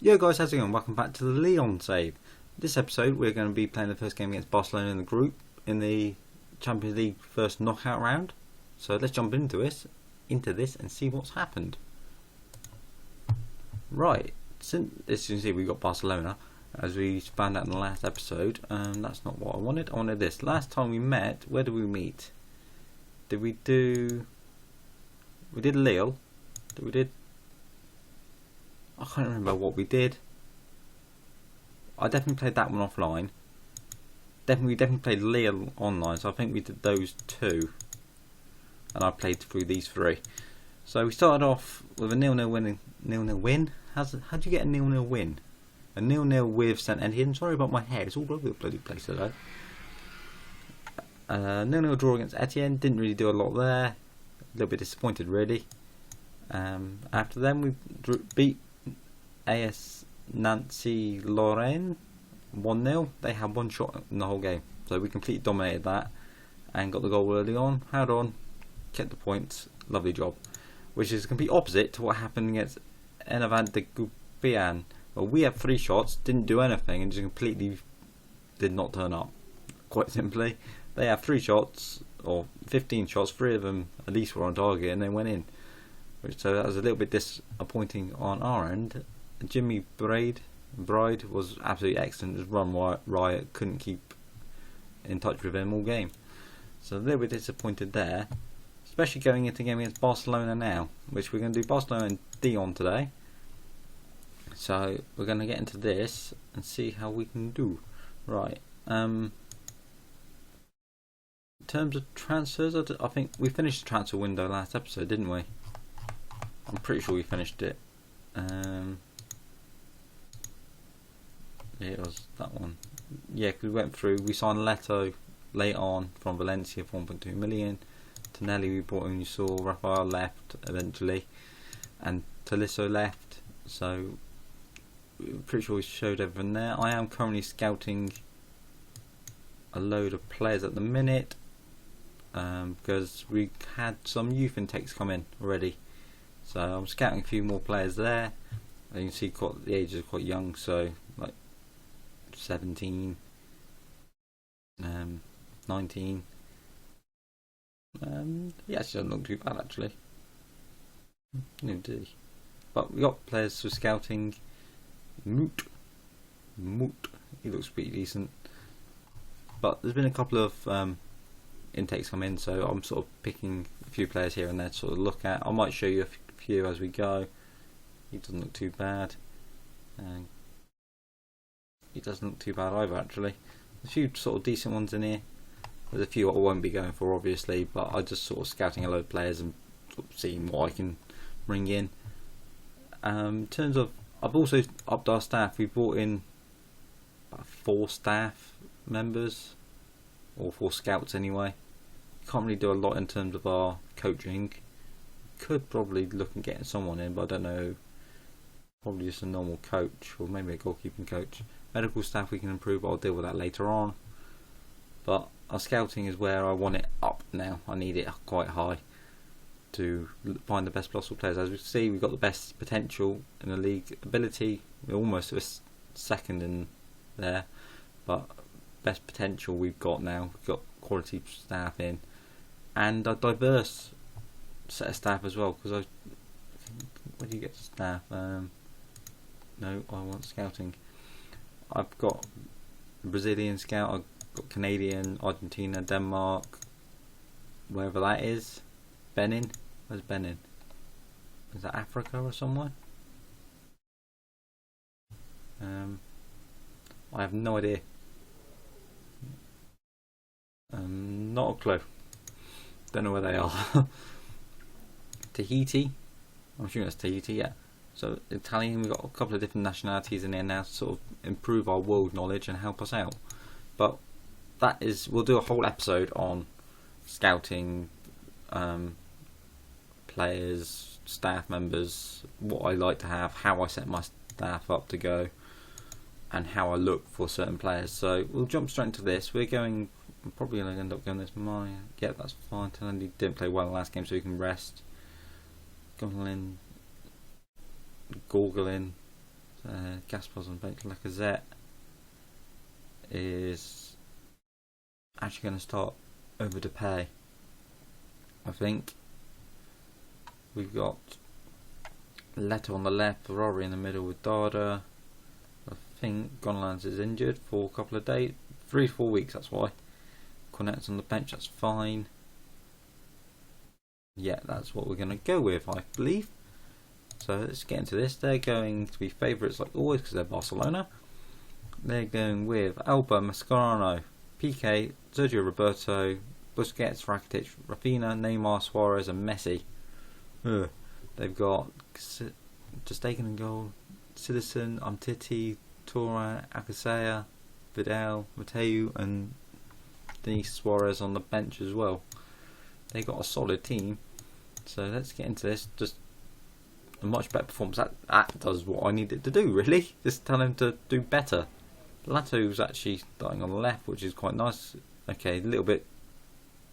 Yo guys, how's it going? Welcome back to the Lyon save. This episode we're going to be playing the first game against Barcelona in the group in the Champions League first knockout round. So let's jump into this and see what's happened. Right, since as you can see we got Barcelona as we found out in the last episode. That's not what I wanted. I wanted this. Last time we met, where did we meet? We did Lille. I can't remember what we did. I definitely played that one offline. We definitely played Lille online, so I think we did those two. And I played through these three. So we started off with a 0-0 win. How do you get a 0-0 win? A 0-0 with St Etienne. Sorry about my hair, it's all over the bloody place today. 0-0 draw against Etienne. Didn't really do a lot there. A little bit disappointed really. After then we beat AS Nancy Lorraine 1-0. They had one shot in the whole game, so we completely dominated that and got the goal early on, held on, kept the points, lovely job. Which is the complete opposite to what happened against Enavant de Goupian. Well, we had 3 shots, didn't do anything and just completely did not turn up, quite simply. They had 3 shots, or 15 shots, 3 of them at least were on target and they went in. So that was a little bit disappointing on our end. Jimmy Bride was absolutely excellent. Just run riot, couldn't keep in touch with him all game. So a little bit disappointed there, especially going into the game against Barcelona now, which we're going to do Barcelona and Dijon today. So we're going to get into this and see how we can do. Right. In terms of transfers, I think we finished the transfer window last episode, didn't we? I'm pretty sure we finished it. It was that one. Yeah, because we went through. We signed Leto late on from Valencia for 1.2 million. Tonelli we brought in. You saw Rafael left eventually, and Tolisso left. So I'm pretty sure we showed everything there. I am currently scouting a load of players at the minute because we had some youth intakes come in already. So I'm scouting a few more players there. And you can see the ages are quite young, so like 17, 19. Yeah, it doesn't look too bad actually. Indeed. But we got players for scouting. Moot, he looks pretty decent. But there's been a couple of intakes come in, so I'm sort of picking a few players here and there to sort of look at. I might show you a few as we go. He doesn't look too bad. He doesn't look too bad either actually. There's a few sort of decent ones in here. There's a few I won't be going for obviously, but I just sort of scouting a load of players and sort of seeing what I can bring in. In terms of, I've also upped our staff. We brought in about 4 staff members, or 4 scouts anyway. Can't really do a lot in terms of our coaching. Could probably look at getting someone in, but I don't know. Probably just a normal coach, or maybe a goalkeeping coach. Medical staff we can improve, but I'll deal with that later on. But our scouting is where I want it up now. I need it quite high to find the best possible players. As we see, we've got the best potential in the league. Ability, we're almost a second in there, but best potential we've got now. We've got quality staff in, and a diverse set of staff as well. Because where do you get staff? No, I want scouting. I've got Brazilian scout. I've got Canadian, Argentina, Denmark, wherever that is. Benin. Where's Benin? Is that Africa or somewhere? I have no idea. Not a clue. Don't know where they are. Tahiti. I'm sure it's Tahiti, yeah. So Italian, we've got a couple of different nationalities in there now to sort of improve our world knowledge and help us out. But that is, we'll do a whole episode on scouting, players, staff members, what I like to have, how I set my staff up to go, and how I look for certain players. So we'll jump straight into this. I'm probably going to end up going this. Yeah, that's fine. Tonelli didn't play well in the last game, so he can rest. Gorgolin, Gaspar's on the bench. Lacazette is actually going to start over to pay. I think we've got Leto on the left, Ferrari in the middle with Dada. I think Gonalons is injured for a couple of days, 3 to 4 weeks. That's why. Cornet's on the bench. That's fine. Yeah, that's what we're going to go with, I believe. So let's get into this. They're going to be favourites like always because they're Barcelona. They're going with Alba, Mascherano, Piqué, Sergio Roberto, Busquets, Rakitic, Rafinha, Neymar, Suarez and Messi. They've got Stegen in goal, Citizen, Umtiti, Torre, Akasaya, Vidal, Mateu and Denis Suarez on the bench as well. They got a solid team. So let's get into this. Just a much better performance. That does what I need it to do, really. Just tell him to do better. Lato's actually starting on the left, which is quite nice. Okay, a little bit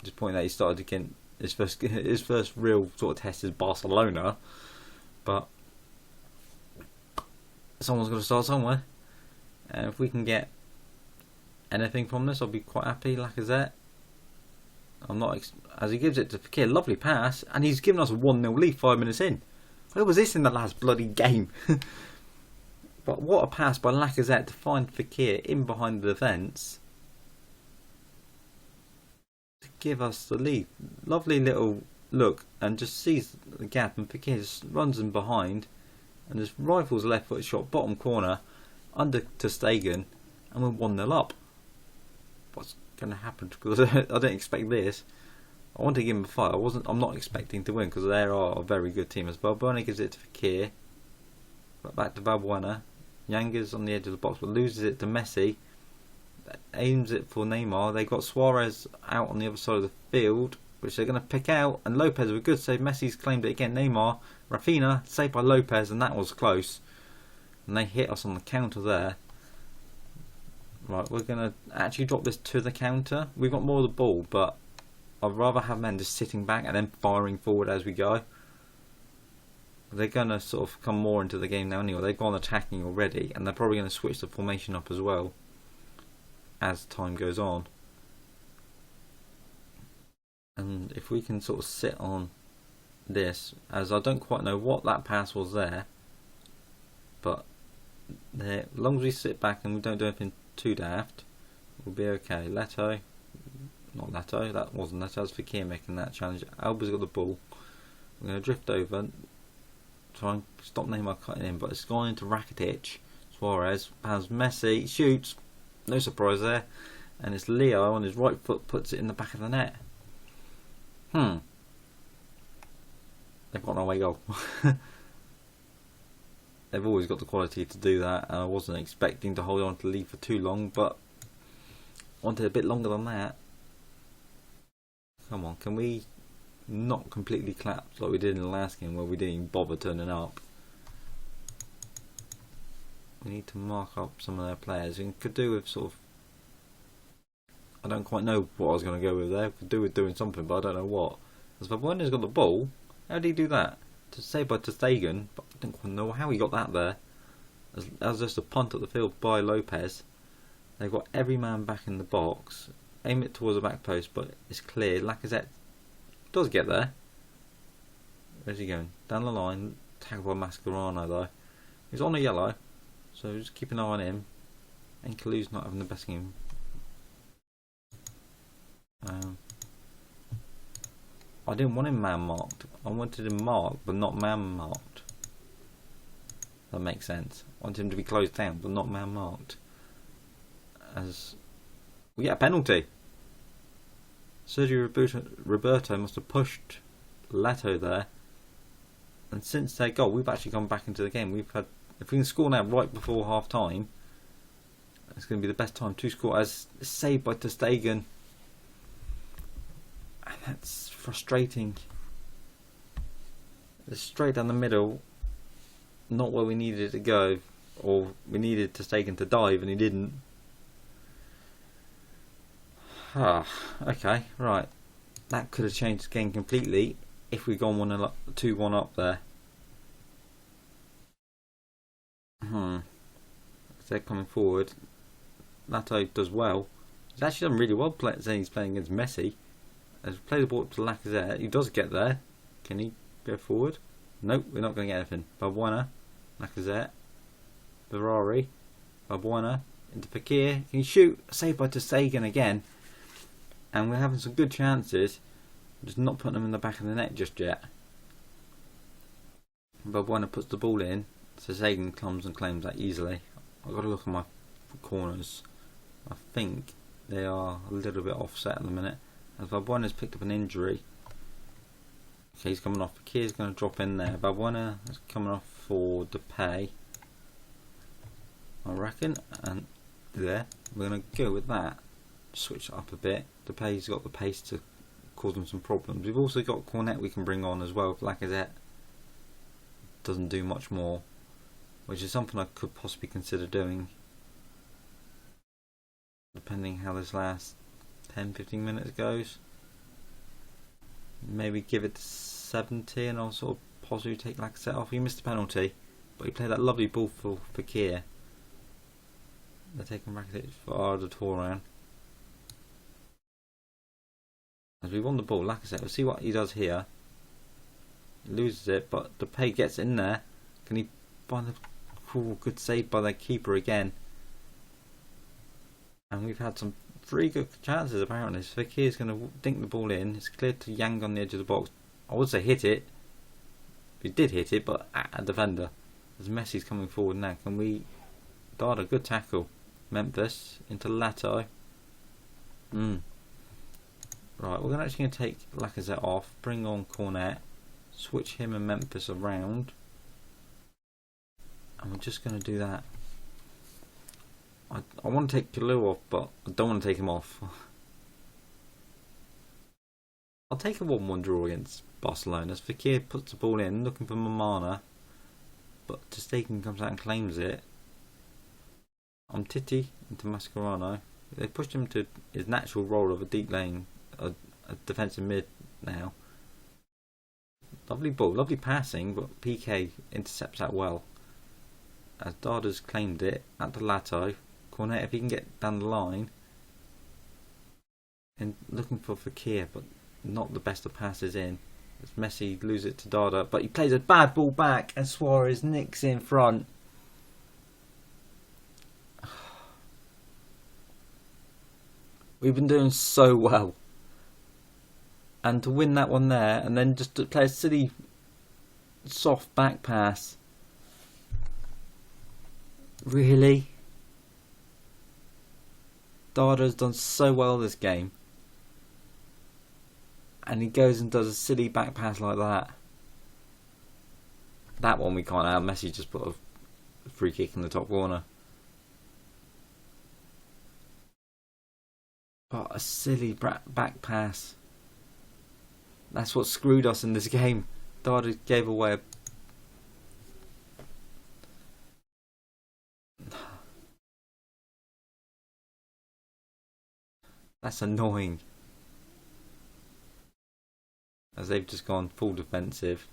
disappointing that he started again. His first real sort of test is Barcelona, but someone's got to start somewhere. And if we can get anything from this, I'll be quite happy. Lacazette, I'm not as he gives it to Fekir, lovely pass, and he's given us a 1-0 lead 5 minutes in. Where was this in the last bloody game? But what a pass by Lacazette to find Fekir in behind the defence to give us the lead. Lovely little look, and just sees the gap, and Fekir just runs in behind and just rifles a left foot shot bottom corner under to Stegen, and we're 1-0 up. What's going to happen? Because I didn't expect this. I want to give him a fight. I'm not expecting to win because they are a very good team as well. Balbuena gives it to Fekir. Back to Balbuena. Yanga's on the edge of the box but loses it to Messi. Aims it for Neymar. They got Suarez out on the other side of the field, which they're going to pick out. And Lopez with a good save. Messi's claimed it again. Neymar. Rafinha saved by Lopez, and that was close. And they hit us on the counter there. Right, we're going to actually drop this to the counter. We've got more of the ball, but I'd rather have men just sitting back and then firing forward as we go. They're going to sort of come more into the game now anyway. They've gone attacking already, and they're probably going to switch the formation up as well as time goes on. And if we can sort of sit on this, as I don't quite know what that pass was there, but as long as we sit back and we don't do anything too daft, we'll be okay. Leto, not Leto, that wasn't Leto, that was Fekir making that challenge. Alba's got the ball. We're going to drift over, try and stop Neymar cutting in, but it's gone into Rakitic. Suarez has Messi, shoots, no surprise there, and it's Leo on his right foot puts it in the back of the net. They've got an away goal. They've always got the quality to do that, and I wasn't expecting to hold on to the lead for too long, but wanted a bit longer than that. Come on, can we not completely collapse like we did in the last game where we didn't even bother turning up? We need to mark up some of their players, and could do with sort of, I don't quite know what I was going to go with there. Could do with doing something, but I don't know what. As Balbuena's got the ball, how did he do that? To save by Stegen, but I don't quite know how he got that there. That was just a punt at the field by Lopez. They've got every man back in the box. Aim it towards the back post, but it's clear. Lacazette does get there. Where's he going? Down the line. Tackled by Mascherano though. He's on a yellow, so just keep an eye on him. And Kalu's not having the best game. I didn't want him man marked. I wanted him marked, but not man marked. That makes sense. I wanted him to be closed down, but not man marked. As we get a penalty. Sergio Roberto must have pushed Leto there. And since their goal, we've actually gone back into the game. We've had, if we can score now right before half time, it's going to be the best time to score. As saved by ter Stegen. And that's frustrating. It's straight down the middle, not where we needed it to go, or we needed ter Stegen to dive and he didn't. Okay, right. That could have changed the game completely if we'd gone 2-1 up there. They're coming forward. Lato does well. He's actually done really well saying he's playing against Messi. As we play the ball up to Lacazette, he does get there. Can he go forward? Nope, we're not going to get anything. Balbuena, Lacazette, Ferrari, Balbuena, into Fekir. Can he shoot? Saved by Ter Stegen again. And we're having some good chances. Just not putting them in the back of the net just yet. Balbuena puts the ball in. Ter Stegen comes and claims that easily. I've got to look at my corners. I think they are a little bit offset at the minute. As Balbuena's picked up an injury. Okay, he's coming off. Fekir's going to drop in there. Balbuena is coming off for Depay, I reckon. And there, we're going to go with that. Switch it up a bit. Depay's got the pace to cause them some problems. We've also got Cornet we can bring on as well. If Lacazette doesn't do much more, which is something I could possibly consider doing, depending how this last 10-15 minutes goes. Maybe give it to 70 and I'll sort of possibly take Lacazette off. He missed a penalty, but he played that lovely ball for Fekir. They're taking Rakitic for Arda Turan. As we won the ball, Lacazette, we'll see what he does here. He loses it, but Depay gets in there. Can he find the good save by their keeper again? And we've had some pretty good chances apparently. So Fekir's going to dink the ball in. It's cleared to Yang on the edge of the box. I would say hit it. He did hit it, but at a defender. As Messi's coming forward now. Can we... Dada, good tackle. Memphis into Lato. Right, we're actually going to take Lacazette off. Bring on Cornet. Switch him and Memphis around. And we're just going to do that. I want to take Kalou off, but I don't want to take him off. I'll take a 1-1 draw against Barcelona. As Fekir puts the ball in, looking for Mamana, but Ter Stegen comes out and claims it. Titi into Mascherano. They pushed him to his natural role of a deep lane, a defensive mid now. Lovely ball, lovely passing, but PK intercepts that well. As Dada's claimed it at the Lato. Cornet, if he can get down the line, and looking for Fekir, but not the best of passes in. As Messi loses it to Dada, but he plays a bad ball back, and Suarez nicks in front. We've been doing so well, and to win that one there, and then just to play a silly, soft back pass. Really? Dada's done so well this game, and he goes and does a silly back pass like that. That one we can't have. Messi just put a free kick in the top corner. But a silly back pass. That's what screwed us in this game. Dada gave away a... That's annoying. As they've just gone full defensive.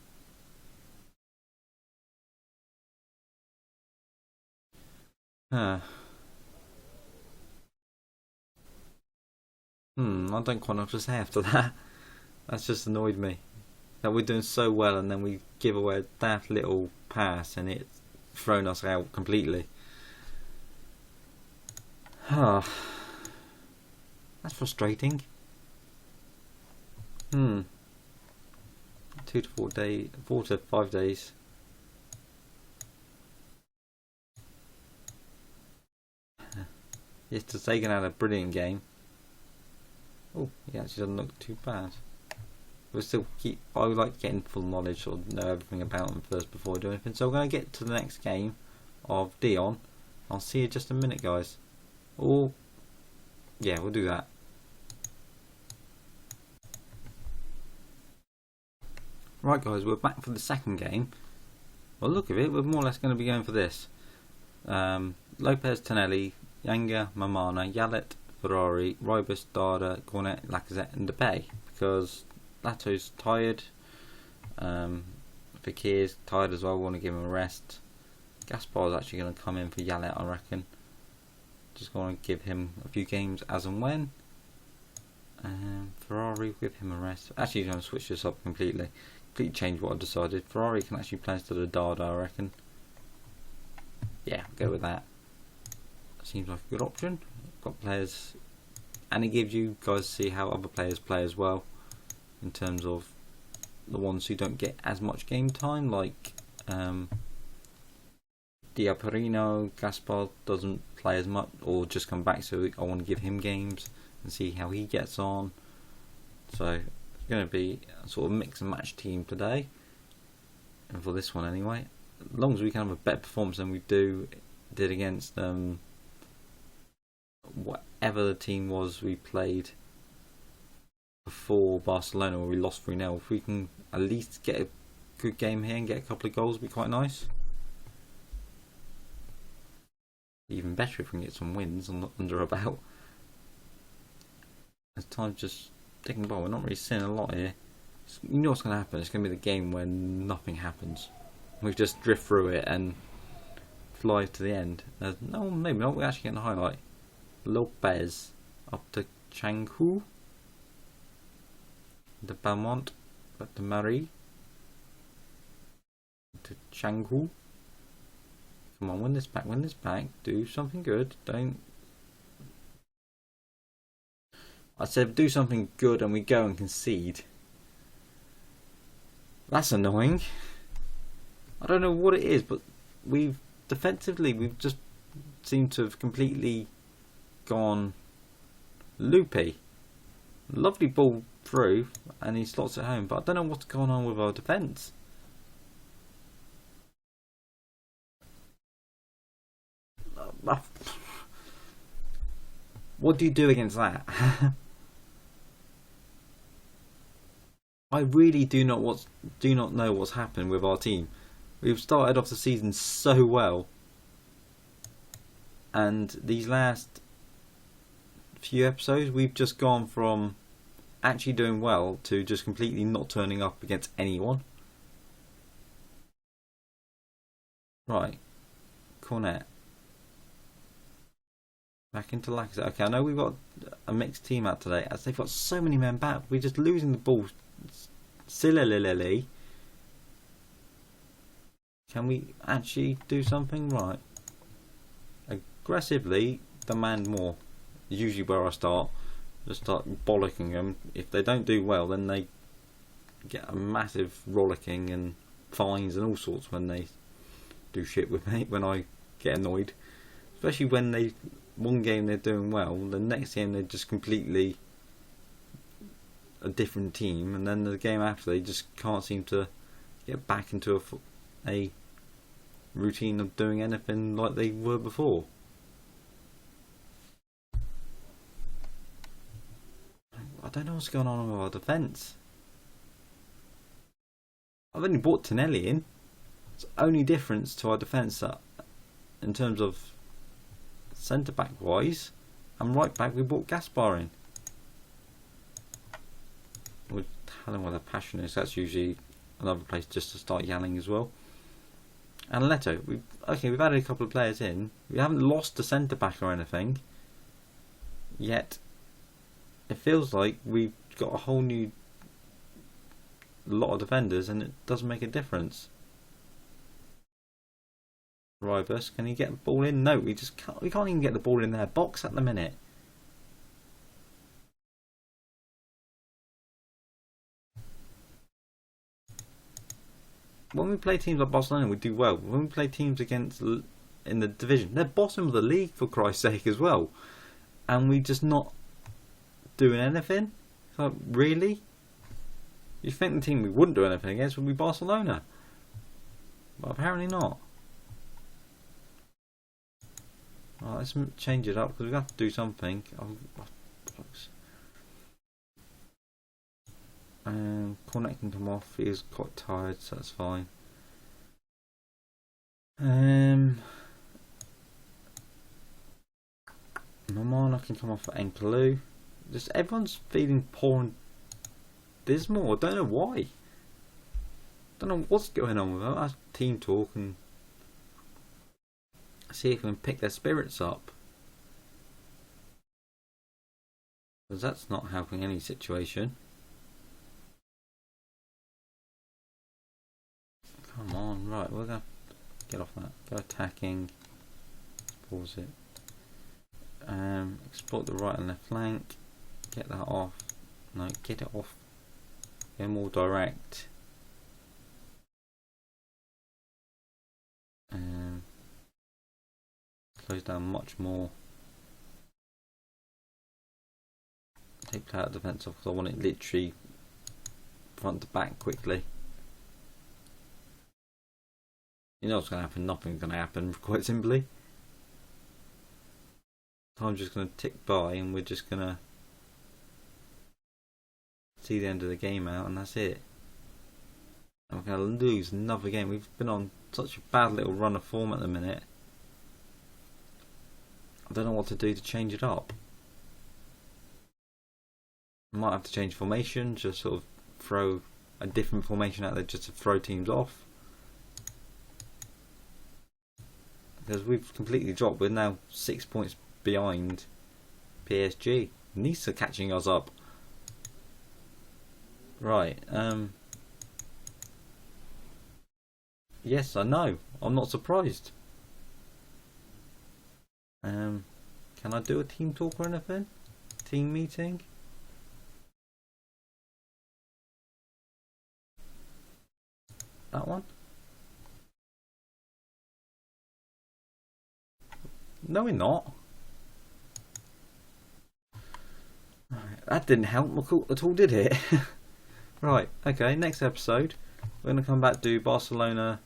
I don't quite know what to say after that. That's just annoyed me. That we're doing so well and then we give away that little pass and it's thrown us out completely. That's frustrating. 2 to 4 days, 4 to 5 days. Yes, Ter Stegen had a brilliant game. Oh, he actually doesn't look too bad. We'll still keep. I would like getting full knowledge or know everything about him first before I do anything. So we're going to get to the next game of Dijon. I'll see you in just a minute, guys. Or yeah, we'll do that. Right, guys, we're back for the second game. Well, look at it, we're more or less going to be going for this. Lopez, Tonelli, Yanga, Mamana, Yalet, Ferrari, Ribus, Dada, Cornet, Lacazette and Depay. Because Lato's tired. Fekir's tired as well, want to give him a rest. Gaspar is actually going to come in for Yalet, I reckon. Just going to give him a few games as and when. Ferrari, give him a rest. Actually, I'm going to switch this up completely. Completely change what I've decided. Ferrari can actually play instead of Dada, I reckon. Yeah, I'll go with that. Seems like a good option. Got players, and it gives you guys see how other players play as well, in terms of the ones who don't get as much game time, like Diaperino. Gaspar doesn't play as much, or just come back, so I want to give him games and see how he gets on. So it's going to be a sort of mix and match team today, and for this one anyway. As long as we can have a better performance than we did against whatever the team was we played before Barcelona, where we lost 3-0. If we can at least get a good game here and get a couple of goals, would be quite nice. Even better if we can get some wins under our belt. As time's just ticking by, we're not really seeing a lot here. You know what's going to happen? It's going to be the game when nothing happens. We just drift through it and fly to the end. No, maybe not. We're actually getting a highlight. Lopez up to Changhu. De Beaumont. Back to Marie. To Changhu. Come on, win this back, win this back. Do something good. Don't. I said do something good and we go and concede. That's annoying. I don't know what it is, but we've just seemed to have completely gone loopy. Lovely ball through, and he slots it home, but I don't know what's going on with our defence. What do you do against that? I really do not know what's happened with our team. We've started off the season so well, and these last few episodes we've just gone from actually doing well to just completely not turning up against anyone. Right, Cornet back into Lacazette. Okay, I know we've got a mixed team out today, as they've got so many men back. We're just losing the ball silly. Can we actually do something? Right. Aggressively demand more. Is usually where I start. Just start bollocking them. If they don't do well, then they get a massive rollicking and fines and all sorts when they do shit with me, when I get annoyed. Especially when one game they're doing well, the next game they're just completely a different team, and then the game after they just can't seem to get back into a routine of doing anything like they were before. I don't know what's going on with our defence. I've only brought Tonelli in. It's the only difference to our defence in terms of centre back wise, and right back we brought Gaspar in. We're telling what their passion is. That's usually another place just to start yelling as well. And Leto, we've added a couple of players in. We haven't lost a centre back or anything yet. It feels like we've got a whole new lot of defenders, and it doesn't make a difference. Ribus, can he get the ball in? No, we can't even get the ball in their box at the minute. When we play teams like Barcelona, we do well. When we play teams against in the division, they're bottom of the league for Christ's sake as well, and we just not doing anything. Like, really? You think the team we wouldn't do anything against would be Barcelona, but apparently not. Right, let's change it up because we have to do something. Cornet can come off. He is quite tired, so that's fine. Mamana can come off for Enkelou. Just everyone's feeling poor and dismal. I don't know why. Don't know what's going on with that. That's team talk, and See if we can pick their spirits up. Because that's not helping any situation. Come on, right, we're going to get off that. Go attacking. Pause it. Exploit the right and left flank. Get that off. No, get it off. Get more direct. Close down much more. Take play out defence off because I want it literally front to back quickly. You know what's going to happen? Nothing's going to happen, quite simply. Time's just going to tick by and we're just going to see the end of the game out, and that's it. And we're going to lose another game. We've been on such a bad little run of form at the minute. I don't know what to do to change it up. I might have to change formation, just sort of throw a different formation out there just to throw teams off. Because we've completely dropped. We're now 6 points behind PSG. Nice are catching us up. Right. Yes, I know. I'm not surprised. Can I do a team talk or anything? Team meeting? That one? No, we're not. Right, that didn't help at all, did it? Right, okay, next episode we're going to come back to Barcelona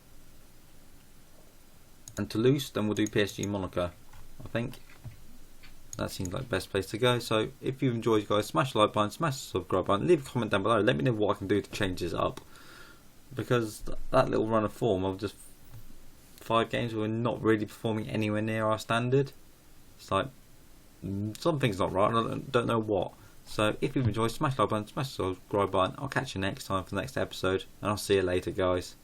and Toulouse, then we'll do PSG Monaco. I think that seems like the best place to go. So if you've enjoyed, guys, smash the like button, smash the subscribe button, leave a comment down below, let me know what I can do to change this up, because that little run of form of just 5 games we're not really performing anywhere near our standard. It's like something's not right, I don't know what. So if you've enjoyed, smash the like button, smash the subscribe button. I'll catch you next time for the next episode, and I'll see you later, guys.